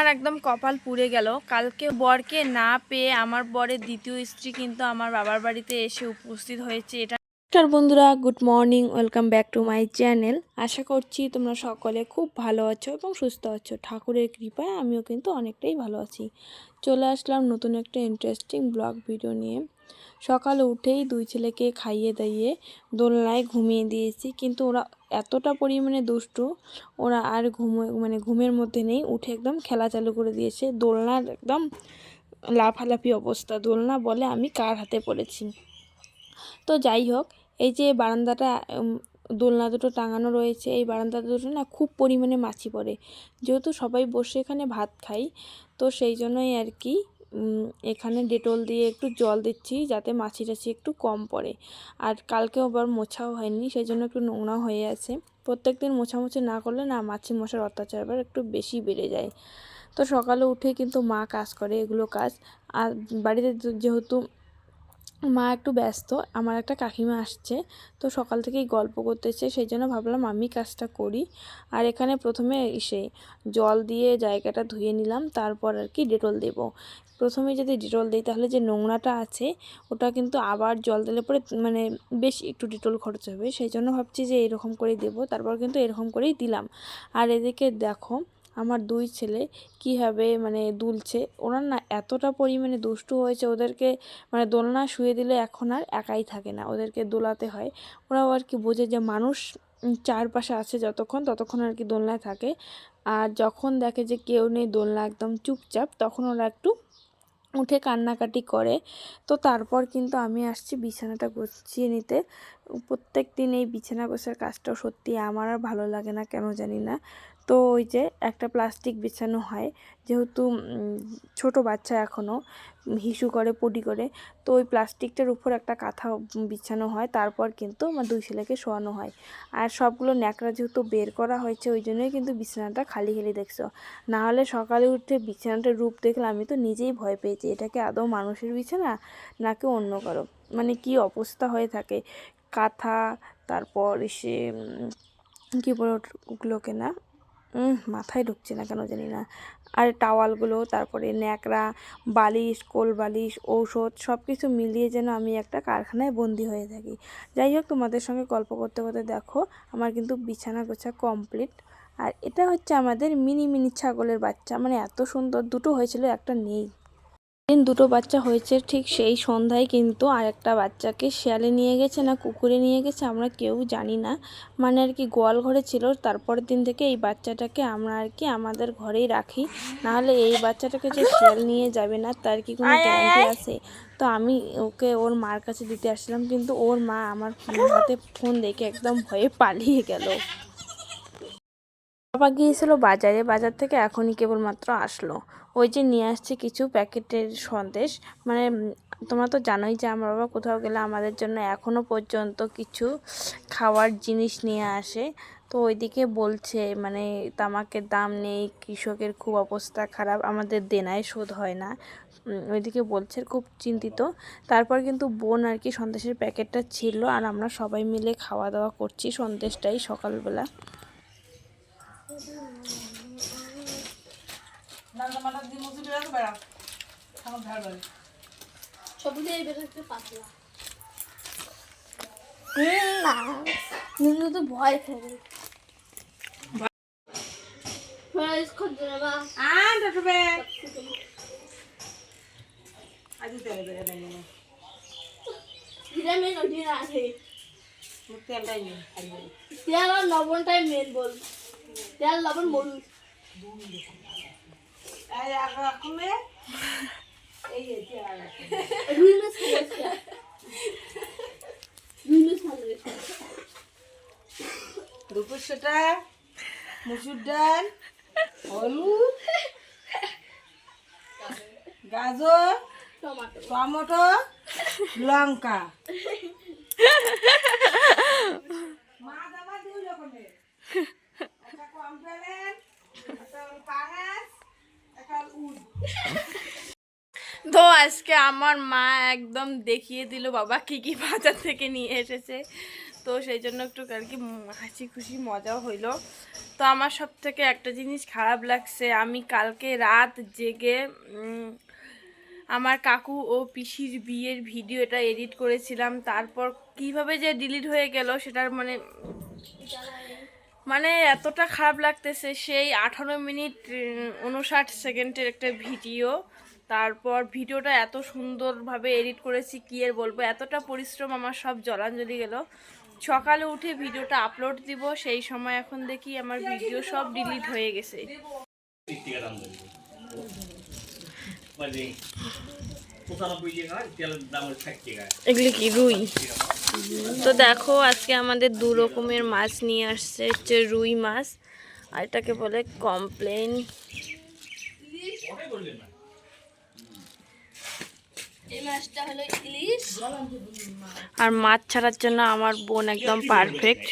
আমার একদম কপাল পুড়ে গেল। কালকে বরকে না পেয়ে আমার বরের দ্বিতীয় স্ত্রী কিন্তু আমার বাবার বাড়িতে এসে উপস্থিত হয়েছে। এটা বন্ধুরা, good morning, welcome back to my channel. আশা করছি তোমরা সকলে খুব ভালো আছো এবং সুস্থ আছো। ঠাকুরের কৃপায় আমিও কিন্তু অনেকটাই ভালো আছি। চলে আসলাম নতুন একটা ইন্টারেস্টিং ব্লগ ভিডিও নিয়ে। সকালে উঠেই দুই ছেলেকে খাইয়ে দাইয়ে দোলনায় ঘুমিয়ে দিয়েছি, কিন্তু ওরা এতটা পরিমাণে দুষ্টু, ওরা আর ঘুমের মধ্যে নেই, উঠে একদম খেলা চালু করে দিয়েছে। দোলনার একদম লাফালাফি অবস্থা। দোলনা বলে আমি কার হাতে পড়েছি। তো যাই হোক, এই যে বারান্দাটা দোলনা দুটো টাঙানো রয়েছে, এই বারান্দা দুটো না খুব পরিমাণে মাছি পড়ে। যেহেতু সবাই বসে এখানে ভাত খাই, তো সেই জন্যই আর কি এখানে ডেটল দিয়ে একটু জল দিচ্ছি যাতে মাছি টাছি একটু কম পড়ে। আর কালকেও আবার মোছাও হয়নি, সেই জন্য একটু নোংরা হয়ে আছে। প্রত্যেক দিন মোছামুছি না করলে না মাছি মশার অত্যাচার আবার একটু বেশি বেড়ে যায়। তো সকালে উঠে কিন্তু মা কাজ করে এগুলো কাজ। আর বাড়িতে যেহেতু মা একটু ব্যস্ত, আমার একটা কাকিমা আসছে, তো সকাল থেকেই গল্প করতেছে, সেই জন্য ভাবলাম আমি কাজটা করি। আর এখানে প্রথমে এসে জল দিয়ে জায়গাটা ধুয়ে নিলাম, তারপর আর কি ডেটল দেব। প্রথমে যদি ডেটল দিই তাহলে যে নোংরাটা আছে ওটা কিন্তু আবার জল দিলে পরে মানে বেশ একটু ডেটল খরচ হবে, সেই জন্য ভাবছি যে এরকম করেই দেবো। তারপর কিন্তু এরকম করেই দিলাম। আর এদিকে দেখো আমার দুই ছেলে কীভাবে মানে দুলছে। ওরা না এতটা পরিমাণে দুষ্টু হয়েছে, ওদেরকে মানে দোলনা শুয়ে দিলে এখন আর একাই থাকে না, ওদেরকে দোলাতে হয়। ওরাও আর কি বোঝে যে মানুষ চারপাশে আছে ততক্ষণ আর কি দোলনায় থাকে। আর যখন দেখে যে কেউ নেই, দোলনা একদম চুপচাপ, তখন ওরা একটু উঠে কান্নাকাটি করে। তো তারপর কিন্তু আমি আসছি বিছানাটা গুছিয়ে নিতে। প্রত্যেক দিন এই বিছানা গোছার কাজটাও সত্যি আমার আর ভালো লাগে না, কেন জানি না। তো ওই যে একটা প্লাস্টিক বিছানো হয়, যেহেতু ছোট বাচ্চা এখনও হিসু করে পটি করে, তো ওই প্লাস্টিকটার উপর একটা কাঁথা বিছানো হয়, তারপর কিন্তু আমার দুই ছেলেকে শোয়ানো হয়। আর সবগুলো ন্যাকড়া যেহেতু বের করা হয়েছে, ওই জন্যই কিন্তু বিছানাটা খালি খালি দেখছো। না হলে সকালে উঠে বিছানাটার রূপ দেখলে আমি তো নিজেই ভয় পেয়েছি, এটাকে আদৌ মানুষের বিছানা নাকি অন্য কারো, মানে কি অবস্থা হয়ে থাকে। কাঁথা, তারপর সে কী বলে ওগুলোকে না, মাথায় ঢুকছে না কেন জানি না, আর টাওয়ালগুলো, তারপরে ন্যাকড়া, বালিশ, কোল বালিশ, ঔষধ, সব কিছু মিলিয়ে যেন আমি একটা কারখানায় বন্দি হয়ে থাকি। যাই হোক, তোমাদের সঙ্গে গল্প করতে করতে দেখো আমার কিন্তু বিছানা গোছা কমপ্লিট। আর এটা হচ্ছে আমাদের মিনি মিনি ছাগলের বাচ্চা, মানে এত সুন্দর, দুটো হয়েছিল, একটা নেই। দিন দুটো বাচ্চা হয়েছে, ঠিক সেই সন্ধ্যায় কিন্তু আরেকটা বাচ্চাকে শিয়ালে নিয়ে গেছে না কুকুরে নিয়ে গেছে, আমরা কেউ জানি না। মানে আর কি গোয়াল ঘরে ছিল, তারপরের দিন থেকে এই বাচ্চাটাকে আমরা আর কি আমাদের ঘরেই রাখি। নাহলে এই বাচ্চাটাকে যে শিয়াল নিয়ে যাবে না তার কি কোনো গ্যারান্টি আছে? তো আমি ওকে ওর মার কাছে দিতে আসলাম, কিন্তু ওর মা আমার হাতে ফোন দেখে একদম ভয়ে পালিয়ে গেল। বাবা গিয়েছিল বাজারে, বাজার থেকে এখনই কেবলমাত্র আসলো। ওই যে নিয়ে আসছে কিছু প্যাকেটের সন্দেশ। মানে তোমরা তো জানোই যে আমার বাবা কোথাও গেলে আমাদের জন্য এখনও পর্যন্ত কিছু খাওয়ার জিনিস নিয়ে আসে। তো ওইদিকে বলছে মানে তামাকের দাম নেই, কৃষকের খুব অবস্থা খারাপ, আমাদের দেনায় শোধ হয় না। ওইদিকে বলছে, খুব চিন্তিত। তারপর কিন্তু বোন আর কি সন্দেশের প্যাকেটটা ছিল, আর আমরা সবাই মিলে খাওয়া দাওয়া করছি সন্দেশটাই সকালবেলা। তো ভয় খেলে তেল আর লবণটাই মেন বল, তেল লবণ মরিচ দুপুর সেটা মুসুর ডাল, হলুদ, গাজর, টমেটো, লঙ্কা, তো আজকে আমার মা একদম দেখিয়ে দিল বাবা কি কি বাজার থেকে নিয়ে এসেছে। তো সেই জন্য একটু আর কি হাসি খুশি মজাও হইলো। তো আমার সব থেকে একটা জিনিস খারাপ লাগছে, আমি কালকে রাত জেগে আমার কাকু ও পিসির বিয়ের ভিডিওটা এডিট করেছিলাম, তারপর কিভাবে যে ডিলিট হয়ে গেল সেটার মানে এতটা খারাপ লাগতেছে। সেই 18 মিনিট 59 সেকেন্ডের একটা ভিডিও, তারপর ভিডিওটা এত সুন্দরভাবে এডিট করেছি কি আর বলবো, এতটা পরিশ্রম আমার সব জলাঞ্জলি গেল। সকালে উঠে ভিডিওটা আপলোড দিব, সেই সময় এখন দেখি আমার ভিডিও সব ডিলিট হয়ে গেছে। এগুলি কি রুই? তো দেখো আজকে আমাদের 2 রকমের মাছ নিয়ে আসছে, হচ্ছে রুই মাছ আর এটাকে বলে কমপ্লেন। এই মাছটা হলো ইলিশ। আর মাছ ছাড়ার জন্য আমার বোন একদম পারফেক্ট।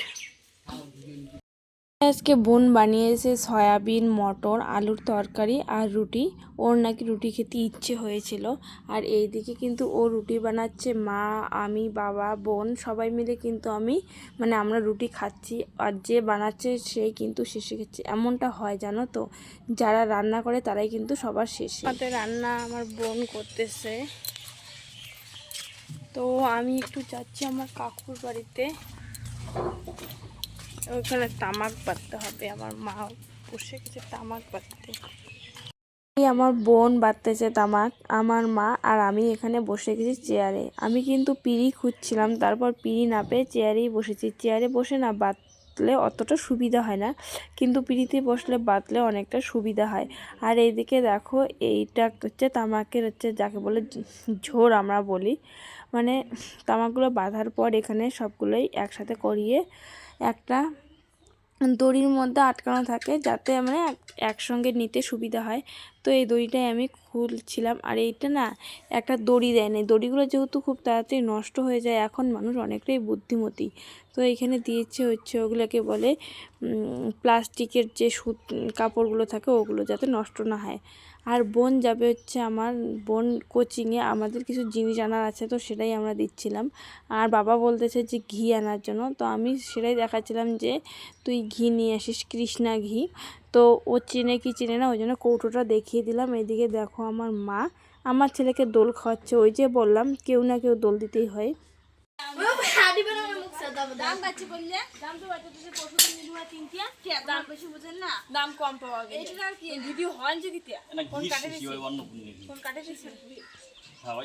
আজকে বোন বানিয়েছে সয়াবিন, মটর, আলুর তরকারি আর রুটি। ওর নাকি রুটি খেতে ইচ্ছে হয়েছিল। আর এইদিকে কিন্তু ও রুটি বানাচ্ছে, মা, আমি, বাবা, বোন সবাই মিলে কিন্তু আমরা রুটি খাচ্ছি। আর যে বানাচ্ছে সেই কিন্তু শেষে খাচ্ছে। এমনটা হয় জানো তো, যারা রান্না করে তারাই কিন্তু সবার শেষে। হাতে রান্না আমার বোন করতেছে। তো আমি একটু যাচ্ছি আমার কাকুর বাড়িতে, ওইখানে তামাক বাঁধতে হবে। আমার মা বসে গেছে তামাক বাঁধতে। আমার বোন বাঁধতেছে তামাক, আমার মা আর আমি এখানে বসে গেছি চেয়ারে। আমি কিন্তু পিড়ি খুঁজছিলাম, তারপর পিড়ি না পেয়ে চেয়ারেই বসেছি। চেয়ারে বসে না বাঁধলে অতটা সুবিধা হয় না, কিন্তু পিড়িতে বসলে বাঁধলে অনেকটা সুবিধা হয়। আর এইদিকে দেখো, এইটা হচ্ছে তামাকের যাকে বলে ঝোর আমরা বলি। মানে তামাকগুলো বাঁধার পর এখানে সবগুলোই একসাথে করিয়ে একটা দড়ির মধ্যে আটকানো থাকে, যাতে একসঙ্গে নিতে সুবিধা হয়। তো এই দড়িটাই আমি খুলছিলাম। আর এইটা না একটা দড়ি দেয় না, দড়িগুলো যেহেতু খুব তাড়াতাড়ি নষ্ট হয়ে যায়, এখন মানুষ অনেকটাই বুদ্ধিমতী। তো এখানে দিয়েছে ওগুলোকে বলে প্লাস্টিকের যে কাপড়গুলো থাকে, ওগুলো যাতে নষ্ট না হয়। আর বোন যাবে আমার বোন কোচিংয়ে, আমাদের কিছু জিনিস আনার আছে, তো সেটাই আমরা দিচ্ছিলাম। আর বাবা বলতেছে যে ঘি আনার জন্য, তো আমি সেটাই দেখাচ্ছিলাম যে তুই ঘি নিয়ে আসিস, কৃষ্ণা ঘি। তো ও চেনে কি চেনে না, ওই জন্য কৌটোটা দেখিয়ে দিলাম। এদিকে দেখো আমার মা আমার ছেলেকে দোল খাওয়াচ্ছে। ওই যে বললাম, কেউ না কেউ দোল দিতেই হয়। দাম কম পাওয়া গেছে, ভিডিও হয় যে দিতে কোন কাটে কোন কাটে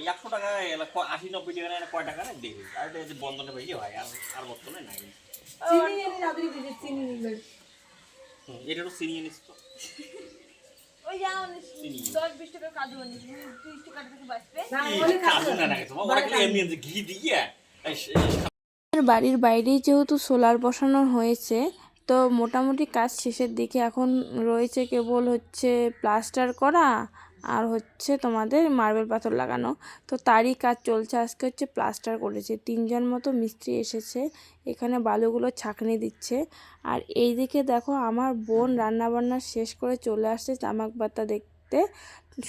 100 টাকা 80-90 টাকা না কয় টাকা না দেখি আর এটা বন্ধনে বেশি হয় আর বর্তমানে নাই চিনি এনে রাতে দিতে চিনি নিলে এটা তো চিনি এনেছ তো ওই যাও 10-20 টাকা কাজু আনিস, 30 টাকা থেকে বাঁচবে না বলে কাজু না তোমার ওরা কি এমনি ঘি দিয়ে বাড়ির বাইরেই যেহেতু সোলার বসানো হয়েছে, তো মোটামুটি কাজ শেষের দিকে। এখন রয়েছে কেবল প্লাস্টার করা আর তোমাদের মার্বেল পাথর লাগানো। তো তারই কাজ চলছে। আজকে প্লাস্টার করেছে, 3 জন মতো মিস্ত্রি এসেছে, এখানে বালুগুলো ছাঁকনি দিচ্ছে। আর এই দিকে দেখো আমার বোন রান্নাবান্না শেষ করে চলে আসছে তামাক বাতা দেখতে,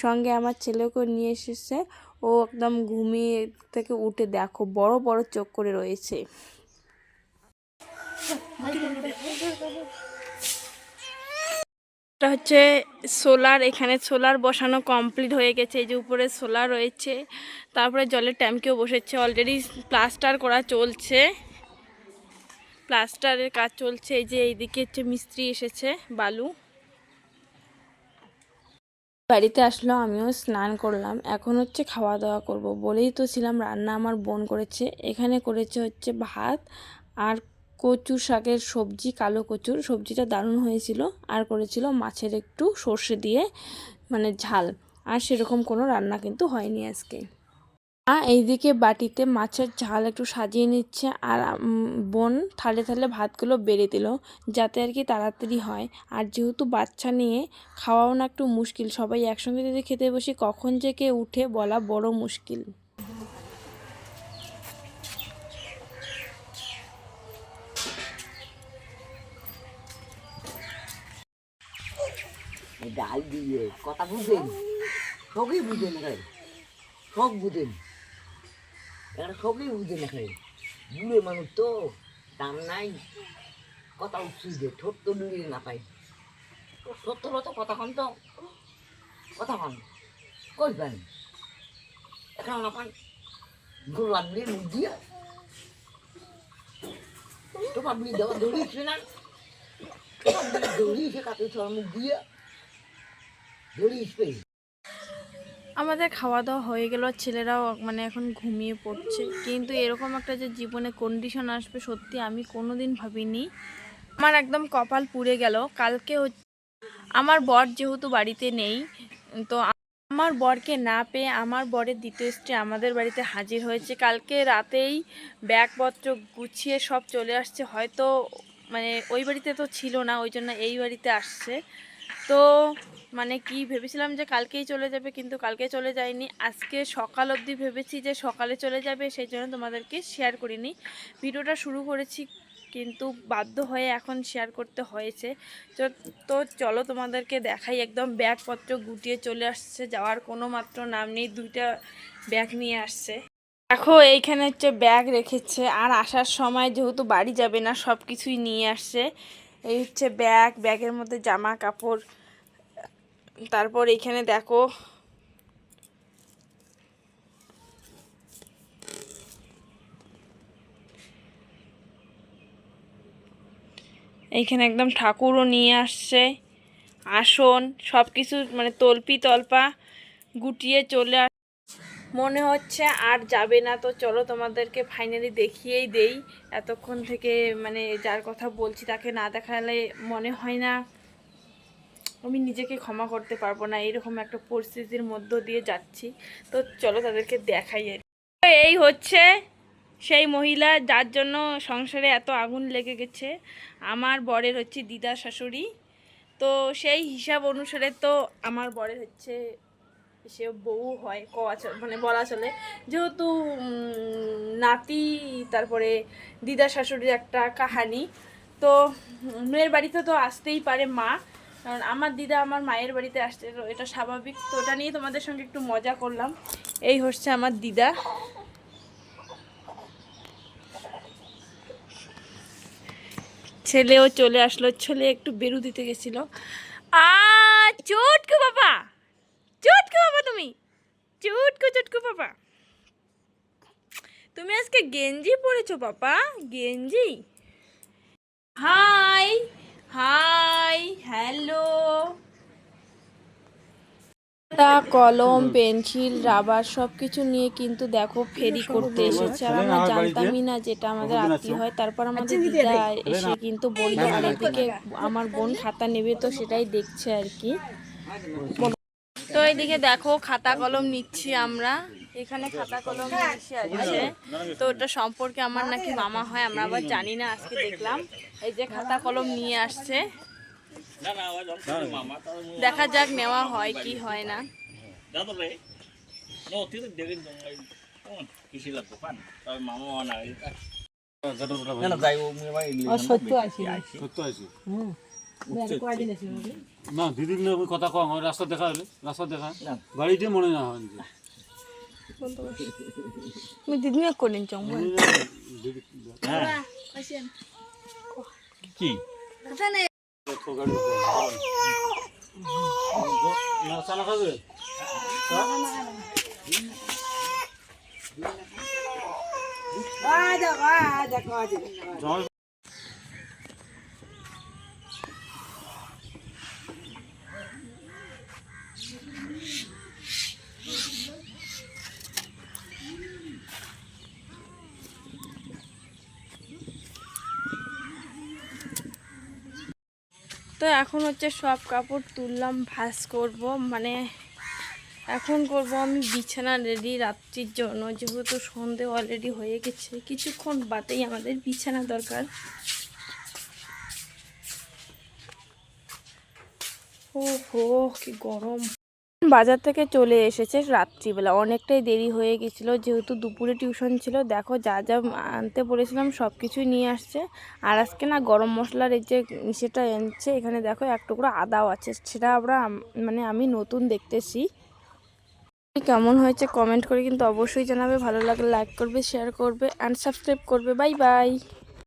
সঙ্গে আমার ছেলেকেও নিয়ে এসেছে। ও একদম ঘুমিয়ে থেকে উঠে দেখো বড় বড় চোখ করে রয়েছে। এটা সোলার, এখানে সোলার বসানো কমপ্লিট হয়ে গেছে। এই যে উপরে সোলার রয়েছে, তারপরে জলের ট্যাঙ্কিও বসেছে। অলরেডি প্লাস্টার করা চলছে, প্লাস্টারের কাজ চলছে। এই যে এইদিকে মিস্ত্রি এসেছে বালু। বাড়িতে আসলো, আমিও স্নান করলাম, এখন খাওয়া দাওয়া করব। বলেই তো ছিলাম রান্না আমার বোন করেছে। এখানে করেছে ভাত আর কচু শাকের সবজি, কালো কচুর সবজিটা দারুণ হয়েছিল। আর করেছিল মাছের একটু সর্ষে দিয়ে ঝাল। আর সেরকম কোনো রান্না কিন্তু হয়নি আজকে। এইদিকে বাটিতে মাছের ঝাল একটু সাজিয়ে নিচ্ছে, আর বোন থালে থালে ভাতগুলো বেড়ে দিল, যাতে আর কি তাড়াতাড়ি হয়। আর যেহেতু বাচ্চা নিয়ে খাওয়াও না একটু মুশকিল, সবাই একসঙ্গে যদি খেতে বসি কখন যে কে উঠে বলা বড় মুশকিল। ডাল দিয়ে কথা বুঝেন, সবই বুঝেন, সব বুঝেন, সবই বুঝেন। বুড়ে মানুষ তো দাম নাই, কথা উঠছি যে ঠোঁট তো লুড়িয়ে না পাই ঠোঁট তো কথা কম তো কথা কম করবেন এখন না পান গরু আনলি মুখ দিয়ে তো পাবলি দেওয়া দৌড়িয়েছে না দৌড়িয়েছে কাতে ছড় মুখ দিয়ে দৌড়িয়েছে আমাদের খাওয়া দাওয়া হয়ে গেল, ছেলেরাও মানে এখন ঘুমিয়ে পড়ছে। কিন্তু এরকম একটা যে জীবনে কন্ডিশন আসবে সত্যি আমি কোনোদিন ভাবিনি। আমার একদম কপাল পুড়ে গেল। কালকে আমার বর যেহেতু বাড়িতে নেই, তো আমার বরকে না পেয়ে আমার বরের দ্বিতীয় স্ত্রী আমাদের বাড়িতে হাজির হয়েছে। কালকে রাতেই ব্যাগপত্র গুছিয়ে সব চলে আসছে, হয়তো মানে ওই বাড়িতে তো ছিল না, ওই জন্য এই বাড়িতে আসছে। তো মানে কি ভেবেছিলাম যে কালকেই চলে যাবে, কিন্তু কালকে চলে যায়নি। আজকে সকাল অবধি ভেবেছি যে সকালে চলে যাবে, সেই জন্য তোমাদেরকে শেয়ার করিনি। ভিডিওটা শুরু করেছি কিন্তু বাধ্য হয়ে এখন শেয়ার করতে হয়েছে। তো চলো তোমাদেরকে দেখাই। একদম ব্যাগপত্র গুটিয়ে চলে আসছে, যাওয়ার কোনো মাত্র নাম নেই। 2টা ব্যাগ নিয়ে আসছে। দেখো এইখানে হচ্ছে ব্যাগ রেখেছে, আর আসার সময় যেহেতু বাড়ি যাবে না সব কিছুই নিয়ে আসছে। এই হচ্ছে ব্যাগ, ব্যাগের মধ্যে জামা কাপড়। তারপর এইখানে দেখো এইখানে একদম ঠাকুরও নিয়ে আসছে, আসন সব কিছু মানে তলপি তলপা গুটিয়ে চলে মনে হচ্ছে আর যাবে না। তো চলো তোমাদেরকে ফাইনালি দেখিয়েই দেই। এতক্ষণ থেকে মানে যার কথা বলছি তাকে না দেখালে মনে হয় না আমি নিজেকে ক্ষমা করতে পারবো না, এরকম একটা পরিস্থিতির মধ্য দিয়ে যাচ্ছি। তো চলো তাদেরকে দেখাই। এই হচ্ছে সেই মহিলা যার জন্য সংসারে এত আগুন লেগে গেছে, আমার বরের হচ্ছে দিদা শাশুড়ি। তো সেই হিসাব অনুসারে তো আমার বরের হচ্ছে সে বউ হয় মানে বলা চলে, যেহেতু নাতি তারপরে দিদা শাশুড়ির একটা কাহানি। তো মেয়ের বাড়িতে তো আসতেই পারে মা, কারণ আমার দিদা আমার মায়ের বাড়িতে আসছে, তো এটা স্বাভাবিক। তো ওটা নিয়ে তোমাদের সঙ্গে একটু মজা করলাম। এই হচ্ছে আমার দিদা। ছেলেও চলে আসলো, ছেলে একটু বেরু দিতে গেছিল। চুটকু বাবা, চুটকু বাবা, তুমি চুটকু চুটকু বাবা, তুমি আজকে গেঞ্জি পরেছো বাবা, গেঞ্জি। High hi hello. কলম পেন্সিল রাবার সব কিছু নিয়ে কিন্তু দেখো ফেরি করতে এসেছে, আর আমরা জানতামই না যেটা আমাদের আত্মীয় হয়। তারপর আমাদের দিদা এসে কিন্তু বললো, আর এদিকে আমার বোন খাতা নেবে, তো সেটাই দেখছে আর কি। তো এইদিকে দেখো খাতা কলম নিচ্ছি আমরা, এখানে খাতা কলম নিচ্ছে আছে। তো ওটা সম্পর্কে আমার নাকি মামা হয়, আমরা আবার জানি না, আজকে দেখলাম। এই যে খাতা কলম নিয়ে আসছে, দেখা যাক নেওয়া হয় কি হয় না। না দিদির কথা কম হয়, রাস্তা দেখা হলে রাস্তা দেখা বাড়িতে মনে না হয় তুমি দিদি করেন কি চালা খাবে তো এখন হচ্ছে সব কাপড় তুললাম, ভাঁজ করব, মানে এখন করব আমি বিছানা রেডি রাত্রির জন্য, যেহেতু সন্ধে অলরেডি হয়ে গেছে, কিছুক্ষণ বাদেই আমাদের বিছানা দরকার। ও হো কি গরম। বাজার থেকে চলে এসেছে রাত্রিবেলা, অনেকটাই দেরি হয়ে গেছিলো, যেহেতু দুপুরে টিউশন ছিল। দেখো যা যা আনতে বলেছিলাম সব কিছুই নিয়ে আসছে। আর আজকে না গরম মশলার এই যে সেটা এনেছে, এখানে দেখো এক টুকরো আদাও আছে, সেটা আমরা মানে আমি নতুন দেখতেছি। কেমন হয়েছে কমেন্ট করে কিন্তু অবশ্যই জানাবে, ভালো লাগলে লাইক করবে, শেয়ার করবে অ্যান্ড সাবস্ক্রাইব করবে। Bye bye.